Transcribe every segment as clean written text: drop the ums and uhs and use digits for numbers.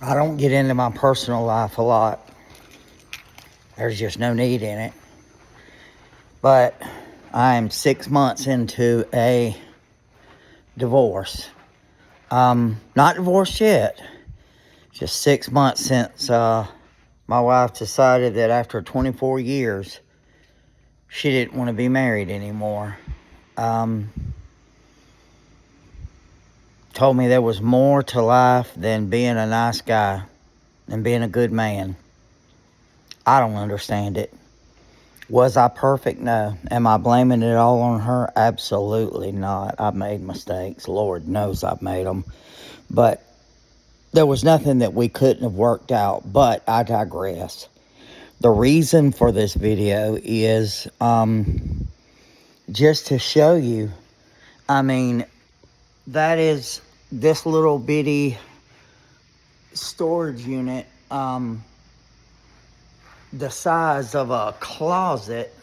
I don't get into my personal life a lot. There's just no need in it. But I'm 6 months into a divorce. Not divorced yet. Just 6 months since my wife decided that after 24 years, she didn't want to be married anymore. Told me there was more to life than being a nice guy and being a good man. I don't understand it. Was I perfect? No. Am I blaming it all on her? Absolutely not. I've made mistakes. Lord knows I've made them. But there was nothing that we couldn't have worked out. But I digress. The reason for this video is just to show you. I mean, that is this little bitty storage unit, the size of a closet,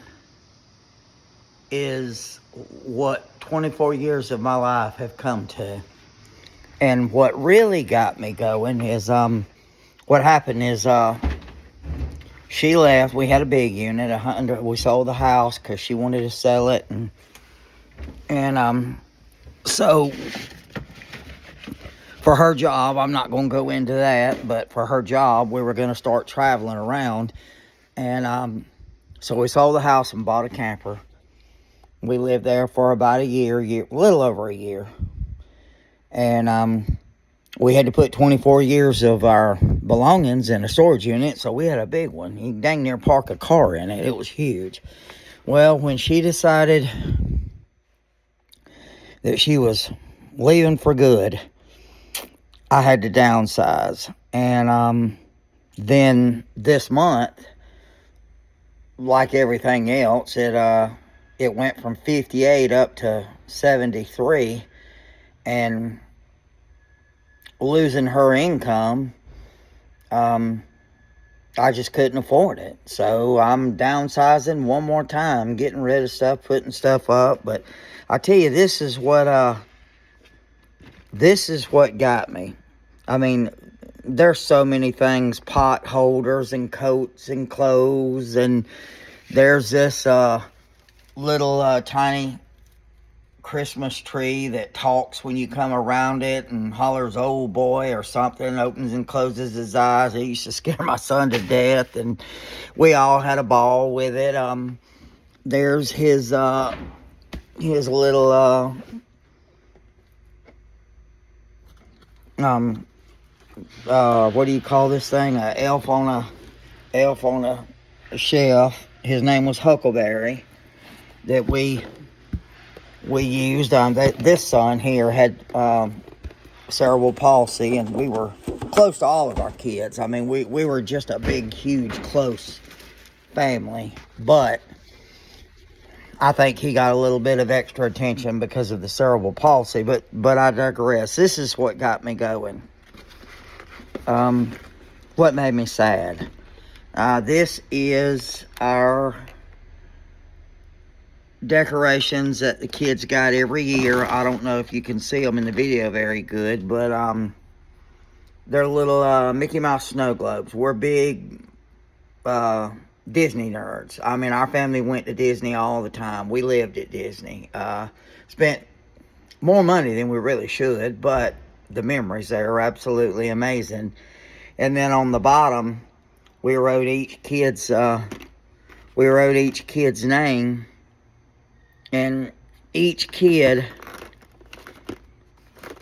is what 24 years of my life have come to. And what really got me going is what happened is she left. We had a big unit. We sold the house because she wanted to sell it, and so for her job, I'm not going to go into that, but for her job, we were going to start traveling around. And so we sold the house and bought a camper. We lived there for about a little over a year. And we had to put 24 years of our belongings in a storage unit, so we had a big one. You dang near park a car in it. It was huge. Well, when she decided that she was leaving for good, I had to downsize. And then this month, like everything else, it went from 58 up to 73, and losing her income, I just couldn't afford it. So I'm downsizing one more time, getting rid of stuff, putting stuff up. But I tell you, this is what got me. I mean, there's so many things, pot holders and coats and clothes, and there's this little tiny Christmas tree that talks when you come around it and hollers "old boy" or something, opens and closes his eyes. It used to scare my son to death, and we all had a ball with it. There's his little what do you call this thing? A elf on a shelf. His name was Huckleberry, that we used. This son here had cerebral palsy, and we were close to all of our kids. I mean, we were just a big, huge, close family. But I think he got a little bit of extra attention because of the cerebral palsy. But I digress. This is what got me going. What made me sad? This is our decorations that the kids got every year. I don't know if you can see them in the video very good, but they're little Mickey Mouse snow globes. We're big Disney nerds. I mean, our family went to Disney all the time. We lived at Disney. Spent more money than we really should, but the memories there are absolutely amazing. And then on the bottom, we wrote each kid's name. And each kid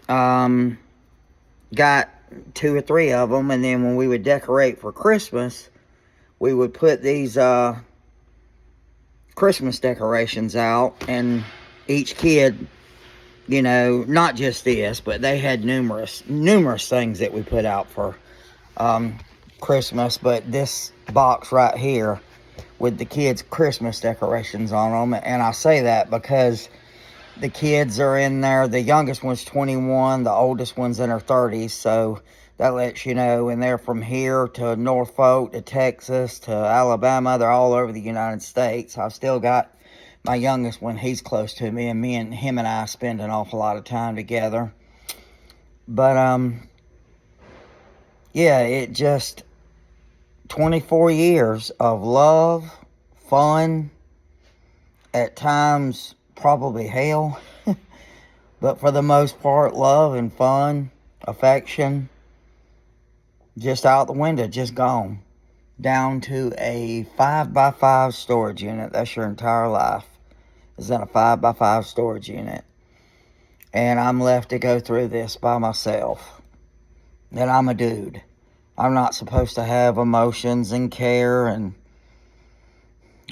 got 2 or 3 of them. And then when we would decorate for Christmas, we would put these Christmas decorations out. And each kid, you know, not just this, but they had numerous things that we put out for Christmas. But this box right here with the kids' Christmas decorations on them. And I say that because the kids are in there. The youngest one's 21. The oldest one's in her 30s. So that lets you know. And they're from here to Norfolk to Texas to Alabama. They're all over the United States. I've still got my youngest one. He's close to me. And him and I spend an awful lot of time together. But yeah, it just 24 years of love, fun, at times probably hell, but for the most part, love and fun, affection, just out the window, just gone. Down to a 5x5 storage unit. That's your entire life, is in a 5x5 storage unit. And I'm left to go through this by myself. And I'm a dude. I'm not supposed to have emotions and care, and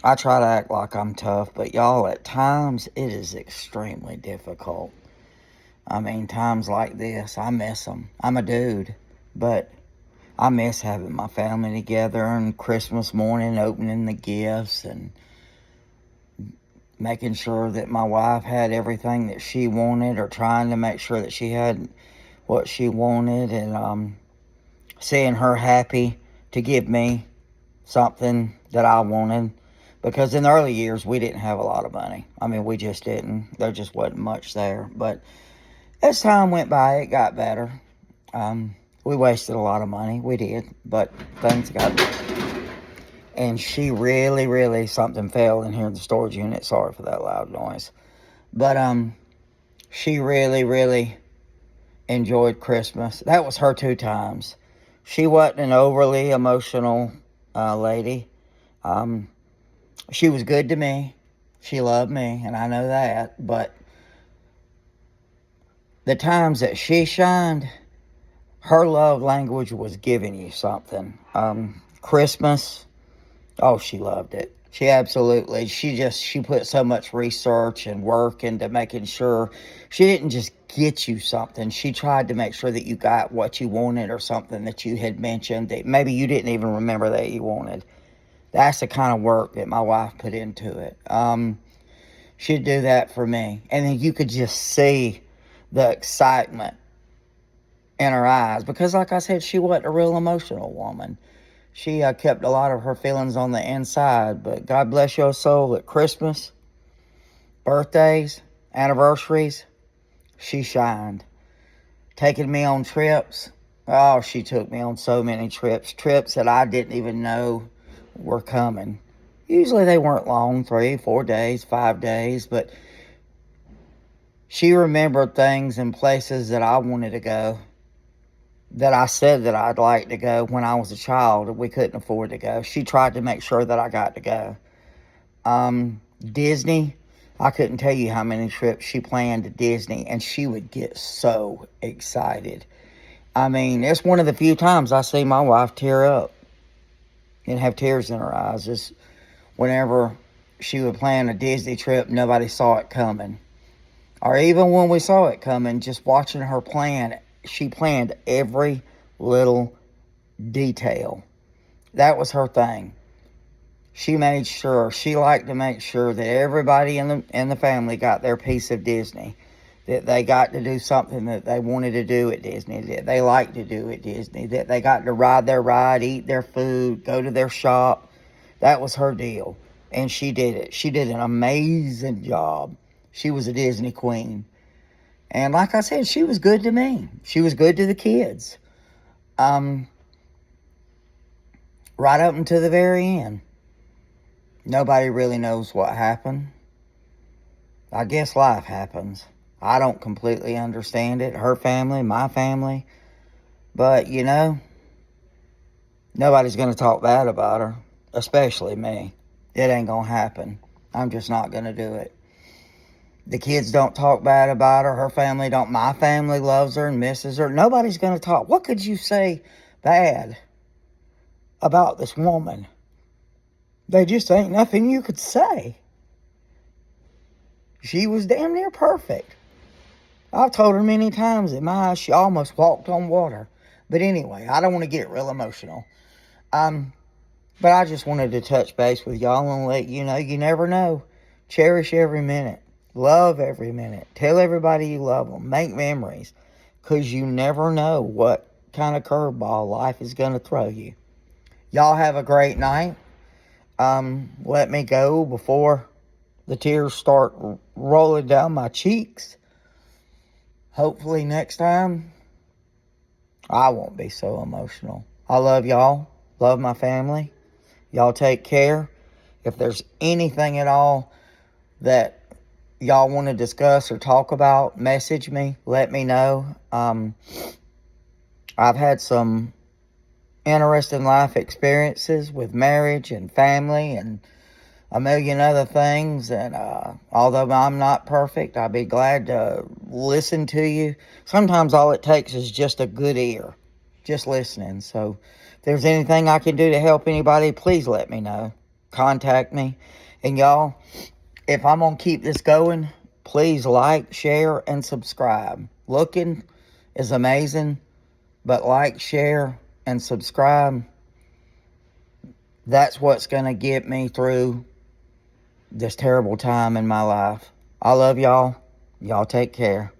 I try to act like I'm tough, but y'all, at times it is extremely difficult. I mean, times like this, I miss them. I'm a dude, but I miss having my family together and Christmas morning opening the gifts and making sure that my wife had everything that she wanted, or trying to make sure that she had what she wanted, and seeing her happy to give me something that I wanted. Because in the early years, we didn't have a lot of money. I mean, we just didn't. There just wasn't much there. But as time went by, it got better. We wasted a lot of money. We did. But things got better. And she really, something fell in here in the storage unit. Sorry for that loud noise. But she really enjoyed Christmas. That was her 2 times. She wasn't an overly emotional lady. She was good to me. She loved me, and I know that. But the times that she shined, her love language was giving you something. Christmas, oh, she loved it. She absolutely, she put so much research and work into making sure she didn't just get you something. She tried to make sure that you got what you wanted, or something that you had mentioned that maybe you didn't even remember that you wanted. That's the kind of work that my wife put into it. She'd do that for me. And then you could just see the excitement in her eyes. Because like I said, she wasn't a real emotional woman. She kept a lot of her feelings on the inside. But God bless your soul, at Christmas, birthdays, anniversaries, she shined. Taking me on trips. Oh, she took me on so many trips. Trips that I didn't even know were coming. Usually they weren't long, 3, 4 days, 5 days, but she remembered things and places that I wanted to go, that I said that I'd like to go when I was a child and we couldn't afford to go. She tried to make sure that I got to go. Disney, I couldn't tell you how many trips she planned to Disney, and she would get so excited. I mean, it's one of the few times I see my wife tear up and have tears in her eyes. Just whenever she would plan a Disney trip, nobody saw it coming. Or even when we saw it coming, just watching her plan, she planned every little detail. That was her thing. She made sure, she liked to make sure that everybody in the family got their piece of Disney. That they got to do something that they wanted to do at Disney, that they liked to do at Disney, that they got to ride their ride, eat their food, go to their shop. That was her deal. And she did it. She did an amazing job. She was a Disney queen. And like I said, she was good to me. She was good to the kids. Right up until the very end. Nobody really knows what happened. I guess life happens. I don't completely understand it. Her family, my family. But, you know, nobody's going to talk bad about her. Especially me. It ain't going to happen. I'm just not going to do it. The kids don't talk bad about her. Her family don't. My family loves her and misses her. Nobody's going to talk. What could you say bad about this woman? There just ain't nothing you could say. She was damn near perfect. I've told her many times that my eyes, she almost walked on water. But anyway, I don't want to get real emotional. But I just wanted to touch base with y'all and let you know, you never know. Cherish every minute. Love every minute. Tell everybody you love them. Make memories. Because you never know what kind of curveball life is going to throw you. Y'all have a great night. Let me go before the tears start rolling down my cheeks. Hopefully next time I won't be so emotional. I love y'all. Love my family. Y'all take care. If there's anything at all that y'all want to discuss or talk about, message me. Let me know. I've had some interesting life experiences with marriage and family and a million other things. And although I'm not perfect, I'd be glad to listen to you. Sometimes all it takes is just a good ear, just listening. So if there's anything I can do to help anybody, please let me know. Contact me. And y'all, if I'm going to keep this going, please like, share, and subscribe. Looking is amazing, but like, share, and subscribe, that's what's going to get me through this terrible time in my life. I love y'all. Y'all take care.